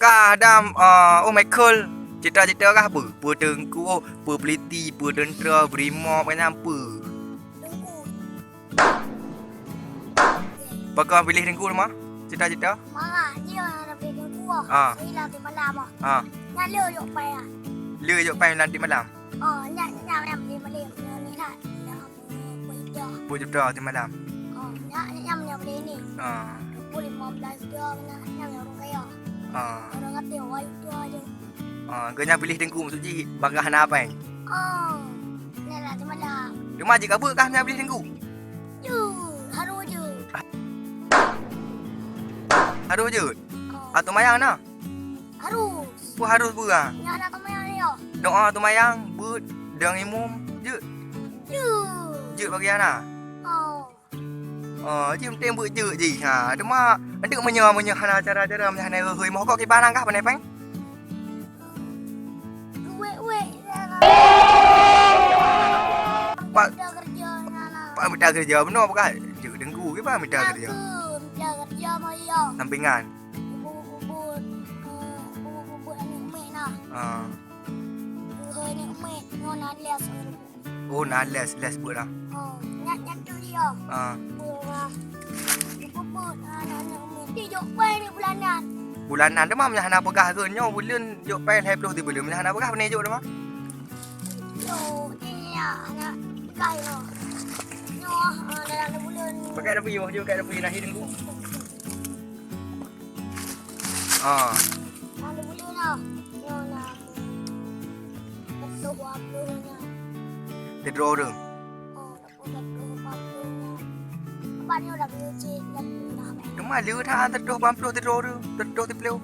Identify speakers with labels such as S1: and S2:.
S1: Kadang oh Michael cita-cita kah apa? Tengku, peliti, tentera, berimok macam apa?
S2: Tengku.
S1: Pakai pilih tengku mah? Cita-cita?
S2: Marah dia nak pergi tengku ah.
S1: Ah.
S2: Hilang di malam ah.
S1: Ah,
S2: Nak le yok pai ah.
S1: le jok pai nanti malam.
S2: Nak yang di malam ni nak. Nak pergi.
S1: Juta nanti malam.
S2: Nak yang beli ni.
S1: Ah,
S2: 15 dia nak yang orang kaya.
S1: ah,
S2: Orang kata wai tu aja.
S1: kena pilih tengku maksud ji bagah nak apa?
S2: Nak lah di malam.
S1: Dia majik apa kah nak pilih tengku?
S2: Ju, haru je.
S1: Harus je. Atau mayang nah.
S2: Harus.
S1: Pu harus pura.
S2: Nak nak temayang dia.
S1: Doa tu mayang but dang imum je.
S2: Ju.
S1: Je bagi ana. Je penting buat je ji. Ha, dia mak hendak menyah cara-cara macam mana hoi mau kau ki panang kah pandai peng?
S2: Wek.
S1: Pak
S2: Dah kerja nak.
S1: pak minta kerja benar apa kah? Je dengku ke pak minta kerja.
S2: Dah kerja mai ya.
S1: Sampingan.
S2: Bubut anak mek nah. Ni mek ngon alias.
S1: Oh nak les buat lah.
S2: Nak tu dia. Bubut anak mek. Dia jok pai ni bulanan.
S1: Bulanan dia mah macam mana pegah ke nyo bulan jok pai 20 ti bulan macam mana pegah pandai jok dia mah.
S2: Yo, ni anak kai no. No, dalam bulan.
S1: Pakai dah pergi jom kat dah pergi nak hidung.
S2: Dalam bulan nah. Yo nah. Betul apa nya.
S1: Dia draw orang.
S2: Apa ni udah kerja dah dah.
S1: Dia mah dia tak terdoh 50 ti draw orang. Terdoh ti peleu.